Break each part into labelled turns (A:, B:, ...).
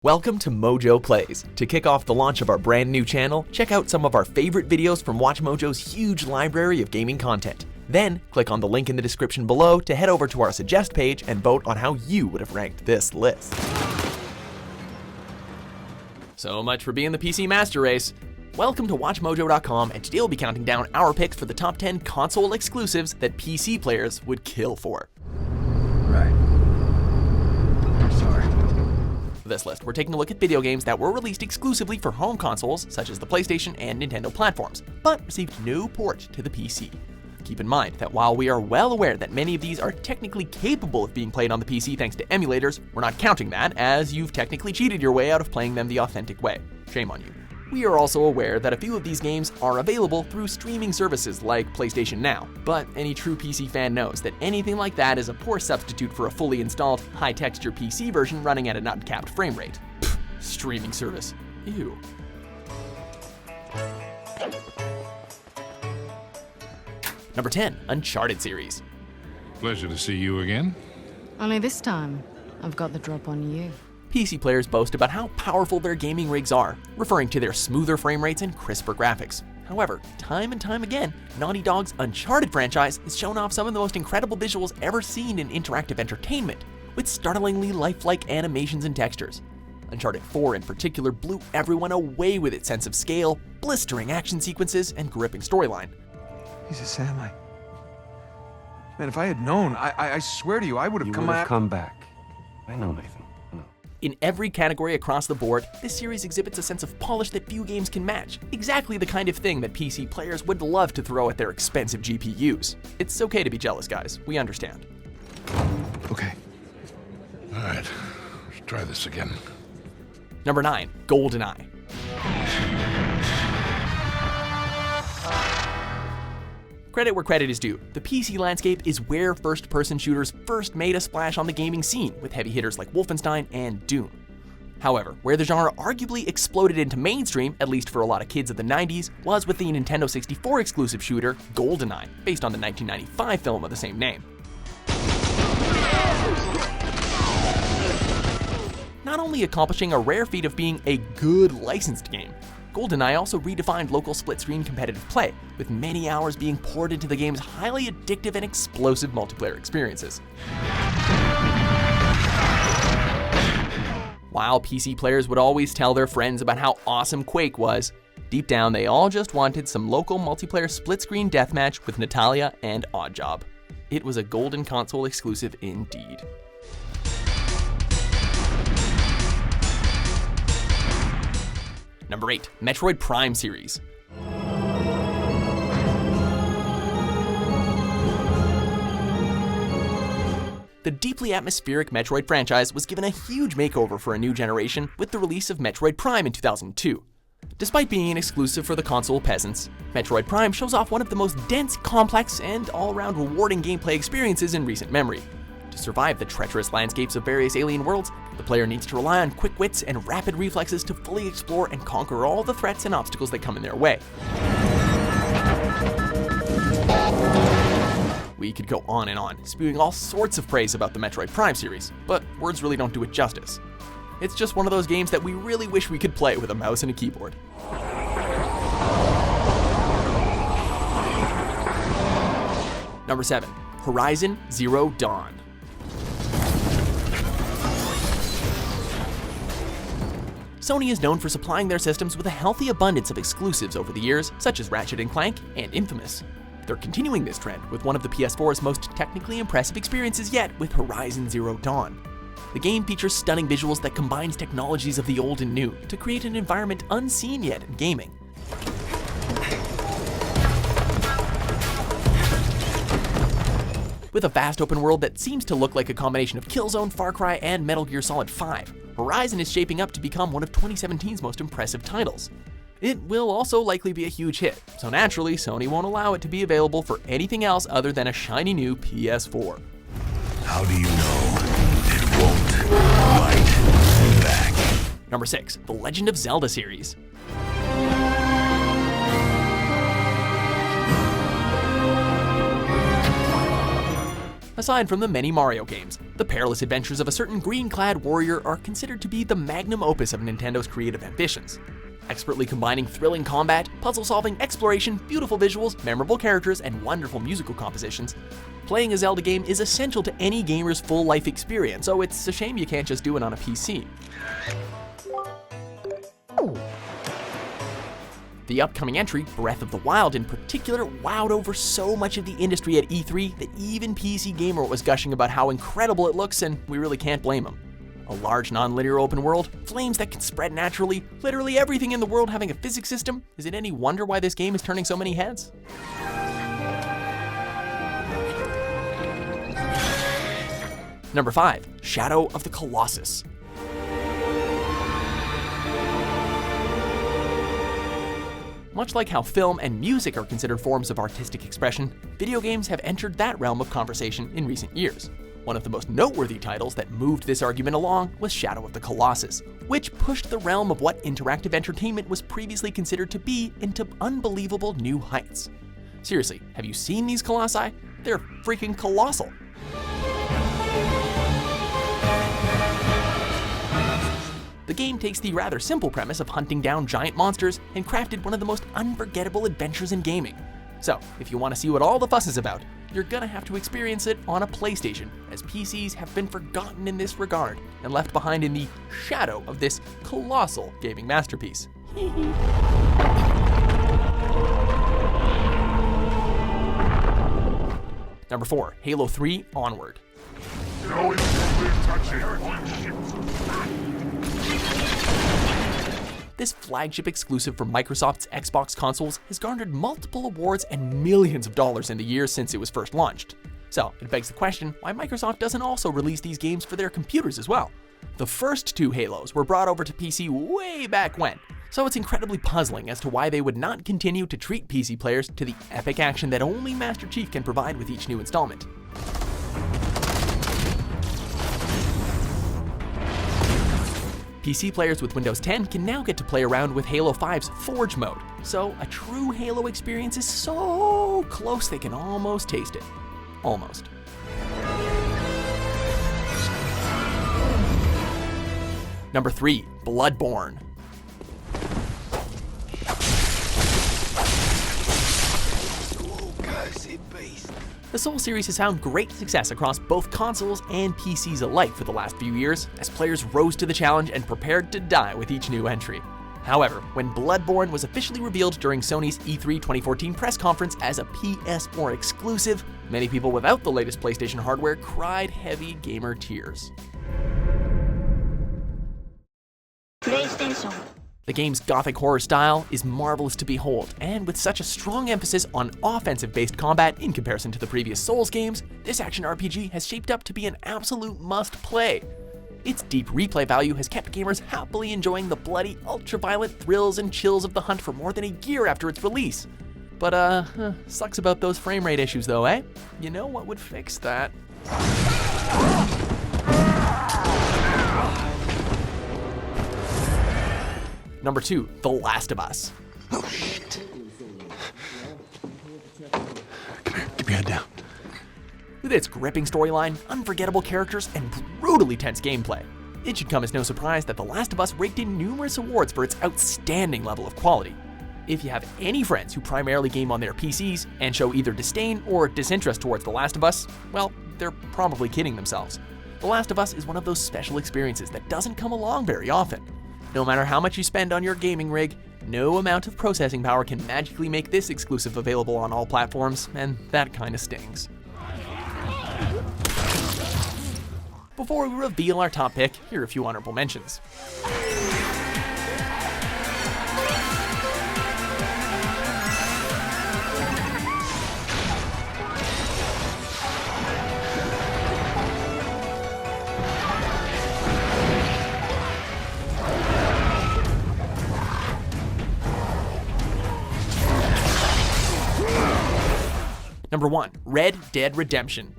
A: Welcome to MojoPlays. To kick off the launch of our brand new channel, check out some of our favorite videos from WatchMojo's huge library of gaming content. Then, click on the link in the description below to head over to our Suggest page and vote on how you would have ranked this list. So much for being the PC Master Race. Welcome to WatchMojo.com, and today we'll be counting down our picks for the top 10 console exclusives that PC players would kill for.
B: Right.
A: For this list, we're taking a look at video games that were released exclusively for home consoles, such as the PlayStation and Nintendo platforms, but received no port to the PC. Keep in mind that while we are well aware that many of these are technically capable of being played on the PC thanks to emulators, we're not counting that, as you've technically cheated your way out of playing them the authentic way. Shame on you. We are also aware that a few of these games are available through streaming services like PlayStation Now, but any true PC fan knows that anything like that is a poor substitute for a fully installed, high-texture PC version running at an uncapped frame rate. Pfft, streaming service. Ew. Number 10, Uncharted Series.
C: Pleasure to see you again.
D: Only this time, I've got the drop on you.
A: PC players boast about how powerful their gaming rigs are, referring to their smoother frame rates and crisper graphics. However, time and time again, Naughty Dog's Uncharted franchise has shown off some of the most incredible visuals ever seen in interactive entertainment, with startlingly lifelike animations and textures. Uncharted 4 in particular blew everyone away with its sense of scale, blistering action sequences, and gripping storyline.
B: Jesus, Sam, Man, if I had known, I swear to you, I would have come
E: back. I know, Nathan.
A: In every category across the board, this series exhibits a sense of polish that few games can match. Exactly the kind of thing that PC players would love to throw at their expensive GPUs. It's okay to be jealous, guys. We understand.
B: Okay.
C: All right, let's try this again.
A: Number 9, Goldeneye. Credit where credit is due. The PC landscape is where first-person shooters first made a splash on the gaming scene, with heavy hitters like Wolfenstein and Doom. However, where the genre arguably exploded into mainstream, at least for a lot of kids of the 90s, was with the Nintendo 64 exclusive shooter, Goldeneye, based on the 1995 film of the same name. Not only accomplishing a rare feat of being a good licensed game, Goldeneye also redefined local split-screen competitive play, with many hours being poured into the game's highly addictive and explosive multiplayer experiences. While PC players would always tell their friends about how awesome Quake was, deep down they all just wanted some local multiplayer split-screen deathmatch with Natalia and Oddjob. It was a golden console exclusive indeed. Number 8, Metroid Prime series. The deeply atmospheric Metroid franchise was given a huge makeover for a new generation with the release of Metroid Prime in 2002. Despite being an exclusive for the console peasants, Metroid Prime shows off one of the most dense, complex, and all-around rewarding gameplay experiences in recent memory. To survive the treacherous landscapes of various alien worlds, the player needs to rely on quick wits and rapid reflexes to fully explore and conquer all the threats and obstacles that come in their way. We could go on and on, spewing all sorts of praise about the Metroid Prime series, but words really don't do it justice. It's just one of those games that we really wish we could play with a mouse and a keyboard. Number 7, Horizon Zero Dawn. Sony is known for supplying their systems with a healthy abundance of exclusives over the years, such as Ratchet & Clank and Infamous. They're continuing this trend with one of the PS4's most technically impressive experiences yet with Horizon Zero Dawn. The game features stunning visuals that combines technologies of the old and new to create an environment unseen yet in gaming. With a vast open world that seems to look like a combination of Killzone, Far Cry, and Metal Gear Solid 5, Horizon is shaping up to become one of 2017's most impressive titles. It will also likely be a huge hit, so naturally Sony won't allow it to be available for anything else other than a shiny new PS4.
F: How do you know it won't fight back?
A: Number 6, The Legend of Zelda series. Aside from the many Mario games, the perilous adventures of a certain green-clad warrior are considered to be the magnum opus of Nintendo's creative ambitions. Expertly combining thrilling combat, puzzle-solving, exploration, beautiful visuals, memorable characters, and wonderful musical compositions, playing a Zelda game is essential to any gamer's full life experience, so it's a shame you can't just do it on a PC. The upcoming entry, Breath of the Wild in particular, wowed over so much of the industry at E3 that even PC Gamer was gushing about how incredible it looks, and we really can't blame him. A large non-linear open world, flames that can spread naturally, literally everything in the world having a physics system. Is it any wonder why this game is turning so many heads? Number 5, Shadow of the Colossus. Much like how film and music are considered forms of artistic expression, video games have entered that realm of conversation in recent years. One of the most noteworthy titles that moved this argument along was Shadow of the Colossus, which pushed the realm of what interactive entertainment was previously considered to be into unbelievable new heights. Seriously, have you seen these colossi? They're freaking colossal. The game takes the rather simple premise of hunting down giant monsters and crafted one of the most unforgettable adventures in gaming. So, if you want to see what all the fuss is about, you're gonna have to experience it on a PlayStation, as PCs have been forgotten in this regard and left behind in the shadow of this colossal gaming masterpiece. Number 4, Halo 3 Onward.
C: No intended touching.
A: This flagship exclusive for Microsoft's Xbox consoles has garnered multiple awards and millions of dollars in the years since it was first launched. So, it begs the question why Microsoft doesn't also release these games for their computers as well. The first 2 Halos were brought over to PC way back when, so it's incredibly puzzling as to why they would not continue to treat PC players to the epic action that only Master Chief can provide with each new installment. PC players with Windows 10 can now get to play around with Halo 5's Forge mode, so a true Halo experience is so close they can almost taste it. Almost. Number 3, Bloodborne. The Soul series has found great success across both consoles and PCs alike for the last few years, as players rose to the challenge and prepared to die with each new entry. However, when Bloodborne was officially revealed during Sony's E3 2014 press conference as a PS4 exclusive, many people without the latest PlayStation hardware cried heavy gamer tears.
G: PlayStation.
A: The game's gothic horror style is marvelous to behold, and with such a strong emphasis on offensive-based combat in comparison to the previous Souls games, this action RPG has shaped up to be an absolute must-play. Its deep replay value has kept gamers happily enjoying the bloody, ultra-violent thrills and chills of the hunt for more than a year after its release. But sucks about those frame rate issues though, eh? You know what would fix that? Number 2, The Last of Us.
F: Oh, shit. Come here, keep your head down.
A: With its gripping storyline, unforgettable characters, and brutally tense gameplay, it should come as no surprise that The Last of Us raked in numerous awards for its outstanding level of quality. If you have any friends who primarily game on their PCs and show either disdain or disinterest towards The Last of Us, well, they're probably kidding themselves. The Last of Us is one of those special experiences that doesn't come along very often. No matter how much you spend on your gaming rig, no amount of processing power can magically make this exclusive available on all platforms, and that kinda stings. Before we reveal our top pick, here are a few honorable mentions. Number 1, Red Dead Redemption.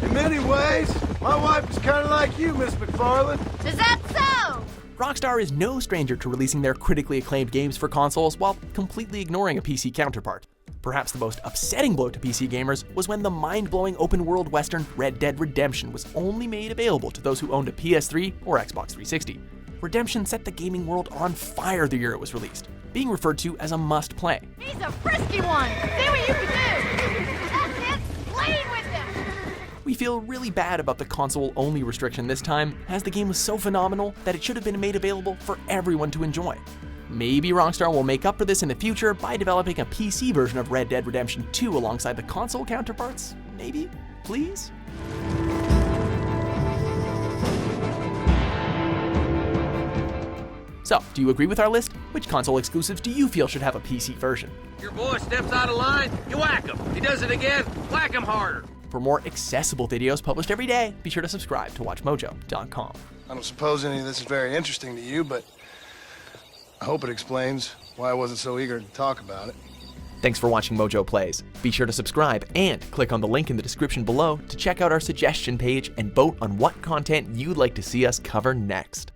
H: In many ways, my wife is kind of like you, Miss McFarlane.
G: Is that so?
A: Rockstar is no stranger to releasing their critically acclaimed games for consoles while completely ignoring a PC counterpart. Perhaps the most upsetting blow to PC gamers was when the mind-blowing open-world western Red Dead Redemption was only made available to those who owned a PS3 or Xbox 360. Redemption set the gaming world on fire the year it was released, being referred to as a must-play.
G: He's a frisky one. See what you can do. That's it. Playing with him.
A: We feel really bad about the console-only restriction this time, as the game was so phenomenal that it should have been made available for everyone to enjoy. Maybe Rockstar will make up for this in the future by developing a PC version of Red Dead Redemption 2 alongside the console counterparts? Maybe? Please? So, do you agree with our list? Which console exclusives do you feel should have a PC version?
I: Your boy steps out of line, you whack him. He does it again, whack him harder.
A: For more accessible videos published every day, be sure to subscribe to WatchMojo.com.
H: I don't suppose any of this is very interesting to you, but I hope it explains why I wasn't so eager to talk about it.
A: Thanks for watching Mojo Plays. Be sure to subscribe and click on the link in the description below to check out our suggestion page and vote on what content you'd like to see us cover next.